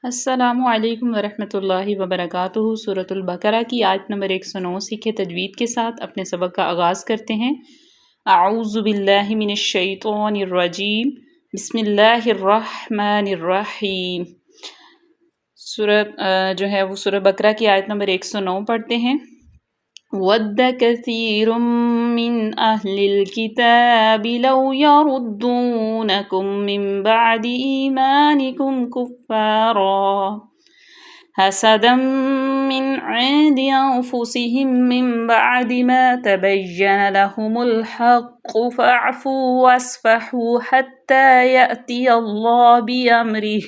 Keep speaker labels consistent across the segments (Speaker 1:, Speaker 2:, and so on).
Speaker 1: السلام علیکم ورحمۃ اللہ وبرکاتہ۔ سورۃ البقرہ کی آیت نمبر 109 سیکھے تجوید کے ساتھ اپنے سبق کا آغاز کرتے ہیں۔ اعوذ باللہ من الشیطان الرجیم، بسم اللہ الرحمن الرحیم۔ جو ہے وہ سورہ بقرہ کی آیت نمبر 109 پڑھتے ہیں۔ وَدَّ كَثِيرٌ مِّنْ أَهْلِ الْكِتَابِ لَوْ يَرُدُّونَكُم مِّن بَعْدِ إِيمَانِكُمْ كُفَّارًا حَسَدًا مِّنْ عِندِ أَنفُسِهِم مِّن بَعْدِ مَا تَبَيَّنَ لَهُمُ الْحَقُّ فَاعْفُوا وَاصْفَحُوا حَتَّىٰ يَأْتِيَ اللَّهُ بِأَمْرِهِ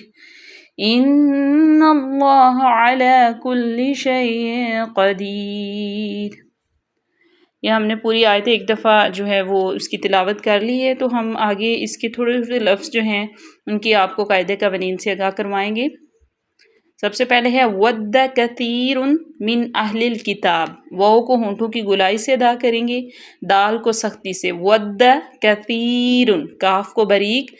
Speaker 1: إِنَّ اللَّهَ عَلَىٰ كُلِّ شَيْءٍ قَدِيرٌ۔ یہ ہم نے پوری آیت ایک دفعہ جو ہے وہ اس کی تلاوت کر لی ہے، تو ہم آگے اس کے تھوڑے تھوڑے لفظ جو ہیں ان کی آپ کو قاعدے قوانین سے آگاہ کروائیں گے۔ سب سے پہلے ہے وَدَّ كَثِيرٌ مِّنْ أَهْلِ الْكِتَابِ، واو کو ہونٹوں کی گولائی سے ادا کریں گے، دال کو سختی سے۔ وَدَّ كَثِيرٌ، کاف کو باریک،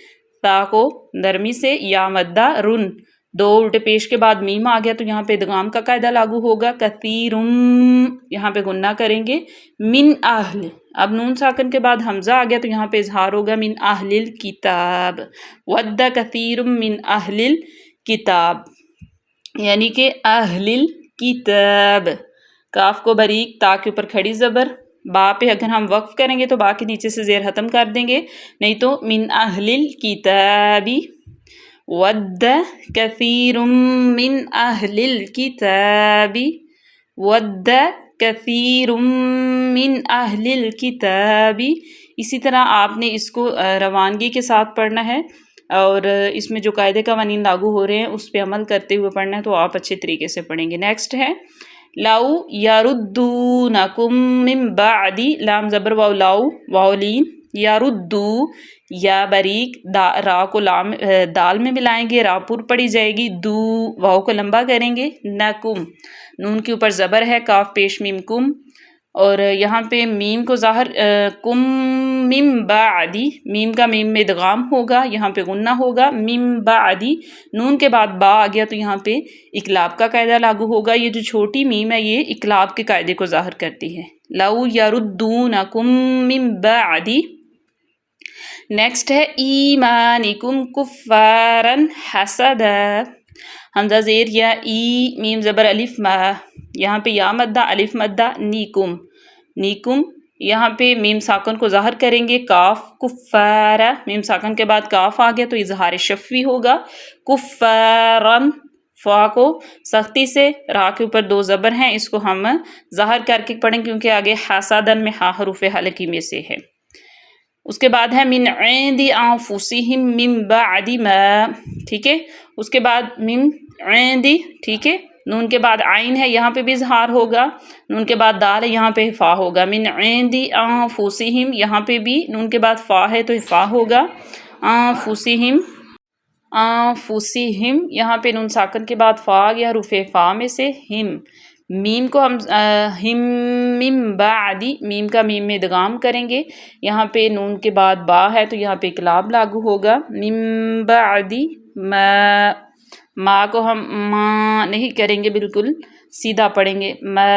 Speaker 1: تا کو نرمی سے، یا مدہ رن، دو الٹے پیش کے بعد میم آ گیا تو یہاں پہ ادغام کا قاعدہ لاگو ہوگا۔ کثیرم، یہاں پہ غنہ کریں گے۔ من اہل، اب نون ساکن کے بعد حمزہ آ گیا تو یہاں پہ اظہار ہوگا من اہل الکتاب۔ ود کثیر من اہل الکتاب، یعنی کہ اہل الکتاب، کاف کو باریک، تا کے اوپر کھڑی زبر، با پہ اگر ہم وقف کریں گے تو با کے نیچے سے زیر ختم کر دیں گے، نہیں تو من اہل الکتاب۔ ود کثیر من اہل الکتاب، ود کثیر من اہل الکتاب۔ اسی طرح آپ نے اس کو روانگی کے ساتھ پڑھنا ہے، اور اس میں جو قاعدے قوانین لاگو ہو رہے ہیں اس پہ عمل کرتے ہوئے پڑھنا ہے، تو آپ اچھے طریقے سے پڑھیں گے۔ نیکسٹ ہے لو یردونکم من بعد، لام زبر واو لاؤ، واو لین، یردو، یا باریک، را کو لام دال میں ملائیں گے، را پر پڑی جائے گی، دو واو کو لمبا کریں گے، نکم، نون کے اوپر زبر ہے، کاف پیش میم کم، اور یہاں پہ میم کو ظاہر کم مم بعدی، میم کا میم میں ادغام ہوگا، یہاں پہ غنہ ہوگا، مم بعدی، نون کے بعد با آ گیا تو یہاں پہ اقلاب کا قاعدہ لاگو ہوگا۔ یہ جو چھوٹی میم ہے یہ اقلاب کے قاعدے کو ظاہر کرتی ہے۔ لو یردونکم من بعدی۔ نیکسٹ ہے ایمانکم کفارا حسدا، حمزہ زیر یا، ای میم زبر الف ما، یہاں پہ یا مدہ الف مدہ، نیکم، نیکم، یہاں پہ میم ساکن کو ظاہر کریں گے، کاف کفارا، میم ساکن کے بعد کاف آ گیا تو اظہار شفوی ہوگا، کفارن، فا کو سختی سے، را کے اوپر دو زبر ہیں، اس کو ہم ظاہر کر کے پڑھیں کیونکہ آگے حسدن میں ہا حروف حلقی میں سے ہے۔ اس کے بعد ہے من عند انفسہم من بعد ما، ٹھیک ہے، اس کے بعد من عند، ٹھیک ہے، نون کے بعد عین ہے، یہاں پہ بھی اظہار ہوگا، نون کے بعد دال ہے، یہاں پہ فا ہوگا، من عند انفسہم، یہاں پہ بھی نون کے بعد فا ہے تو فا ہوگا، انفسہم، انفسہم، یہاں پہ نون ساکن کے بعد فا آ گیا، حروف فا میں سے، ہم، میم کو ہم ہم من بعدی، میم کا میم میں ادغام کریں گے، یہاں پہ نون کے بعد با ہے تو یہاں پہ اقلاب لاگو ہوگا، من بعدی ما، ما کو ہم ما نہیں کریں گے، بالکل سیدھا پڑھیں گے، ما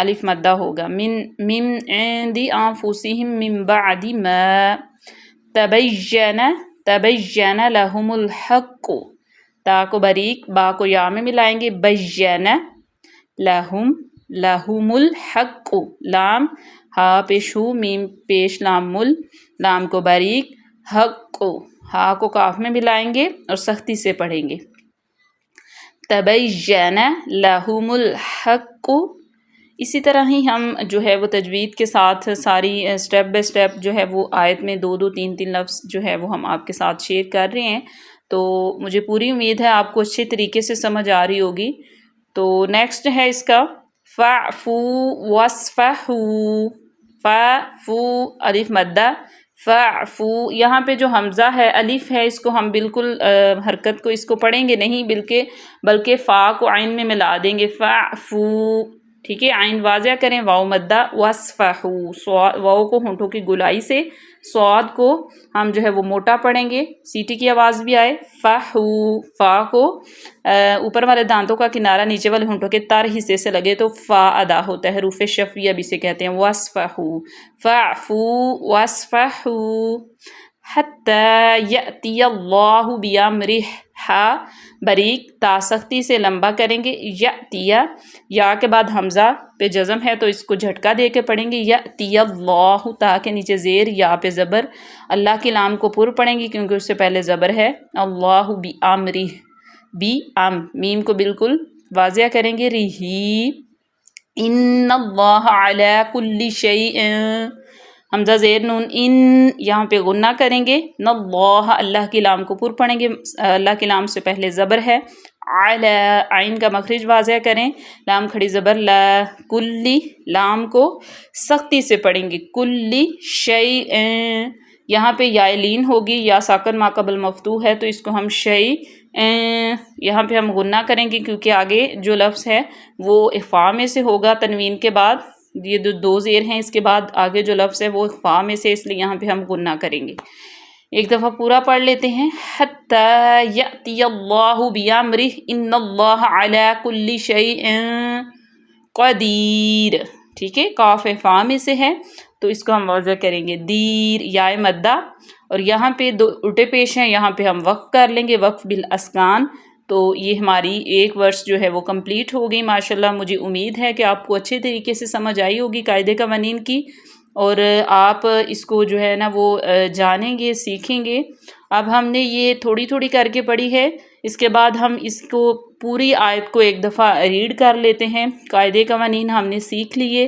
Speaker 1: الف مدہ ہوگا، من عند انفسہم من بعد ما تبین، تبین لہم الحق، تا کو باریک، با کو یا میں ملائیں گے، بین لہم، لہم الحق، لام ہا پیش ہو، میم پیش لام مل، لام کو باریک، حق، ہا کو کاف میں ملائیں گے اور سختی سے پڑھیں گے، تبین لہم الحق۔ اسی طرح ہی ہم جو ہے وہ تجوید کے ساتھ ساری سٹیپ بائی سٹیپ جو ہے وہ آیت میں دو دو تین تین لفظ جو ہے وہ ہم آپ کے ساتھ شیئر کر رہے ہیں، تو مجھے پوری امید ہے آپ کو اچھے طریقے سے سمجھ آ رہی ہوگی۔ تو نیکسٹ ہے اس کا فاعفو واصفحو، فاعفو الف مدہ، فاعفو، یہاں پہ جو حمزہ ہے الف ہے، اس کو ہم بالکل حرکت کو اس کو پڑھیں گے نہیں، بلکہ فا کو عین میں ملا دیں گے، فاعفو، ٹھیک ہے، عین واضح کریں، واو مدہ، وصفحو، واو کو ہونٹوں کی گلائی سے، صاد کو ہم جو ہے وہ موٹا پڑھیں گے، سیٹی کی آواز بھی آئے، فحو، فا کو اوپر والے دانتوں کا کنارہ نیچے والے ہونٹوں کے تر حصے سے لگے تو فا ادا ہوتا ہے، حروف شفویہ بھی سے کہتے ہیں، وصفحو، فعفو، وصفحو، حتی یأتی اللہ بامرہ، ہا باریک تا سختی سے لمبا کریں گے، یأتیہ، یا کے بعد حمزہ پہ جزم ہے تو اس کو جھٹکا دے کے پڑھیں گے، یأتی اللہ، تا کے نیچے زیر، یا پہ زبر، اللہ کی لام کو پر پڑھیں گی کیونکہ اس سے پہلے زبر ہے، اللہ بامرہ، بی ام، میم کو بالکل واضح کریں گے، رہی، ان اللہ علی کل شیء، حمزہ زیر نون، ان یہاں پہ غنہ کریں گے، اللہ، اللہ کی لام کو پر پڑھیں گے، اللہ کی لام سے پہلے زبر ہے، علی، عین کا مخرج واضح کریں، لام کھڑی زبر لا، کلی، لام کو سختی سے پڑھیں گے، کلی شیء، یہاں پہ یا لین ہوگی، یا ساکن ما قبل مفتوح ہے تو اس کو ہم شیء، یہاں پہ ہم غنہ کریں گے کیونکہ آگے جو لفظ ہے وہ اخفاء میں سے ہوگا، تنوین کے بعد، یہ دو زیر ہیں، اس کے بعد آگے جو لفظ ہے وہ اخفاء میں سے، اس لیے یہاں پہ ہم غنہ کریں گے۔ ایک دفعہ پورا پڑھ لیتے ہیں، حتی یأتی اللہ بامرہ ان اللہ علی کل شیء قدیر، ٹھیک ہے، کاف فا میں سے ہے تو اس کو ہم واضح کریں گے، دیر، یا مدہ، اور یہاں پہ دو الٹے پیش ہیں، یہاں پہ ہم وقف کر لیں گے، وقف بالاسکان، تو یہ ہماری ایک ورس جو ہے وہ کمپلیٹ ہو گئی ماشاءاللہ۔ مجھے امید ہے کہ آپ کو اچھے طریقے سے سمجھ آئی ہوگی قاعدے قوانین کی، اور آپ اس کو جو ہے نا وہ جانیں گے، سیکھیں گے۔ اب ہم نے یہ تھوڑی تھوڑی کر کے پڑھی ہے، اس کے بعد ہم اس کو پوری آیت کو ایک دفعہ ریڈ کر لیتے ہیں۔ قاعدے قوانین ہم نے سیکھ لیے،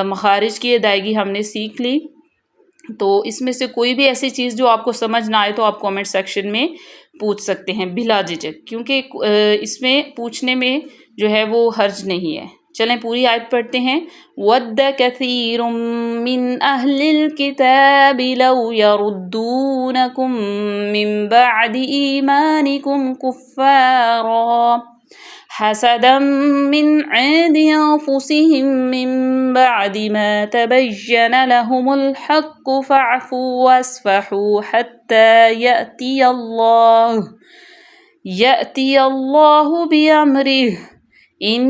Speaker 1: مخارج کی ادائیگی ہم نے سیکھ لی، تو اس میں سے کوئی بھی ایسی چیز جو آپ کو سمجھ نہ آئے تو آپ کومنٹ سیکشن میں پوچھ سکتے ہیں بلا جھجک، کیونکہ اس میں پوچھنے میں جو ہے وہ حرج نہیں ہے۔ چلیں پوری آیت پڑھتے ہیں، وَدَّ كَثِيرٌ مِّنْ أَهْلِ الْكِتَابِ لَوْ يَرُدُّونَكُم مِّن بَعْدِ إِيمَانِكُمْ كُفَّارًا حَسَدًا مِّنْ عِندِ أَنفُسِهِم مِّن بَعْدِ مَا تَبَيَّنَ لَهُمُ الْحَقُّ فَاعْفُوا وَاصْفَحُوا حَتَّى يَأْتِيَ اللَّهُ بِأَمْرِهِ ان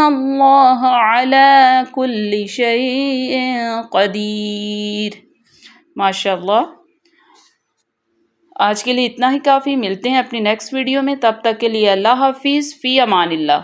Speaker 1: اللہ علی کل شیء قدیر۔ ماشاء اللہ، آج کے لیے اتنا ہی کافی، ملتے ہیں اپنی نیکسٹ ویڈیو میں، تب تک کے لیے اللہ حافظ، فی امان اللہ۔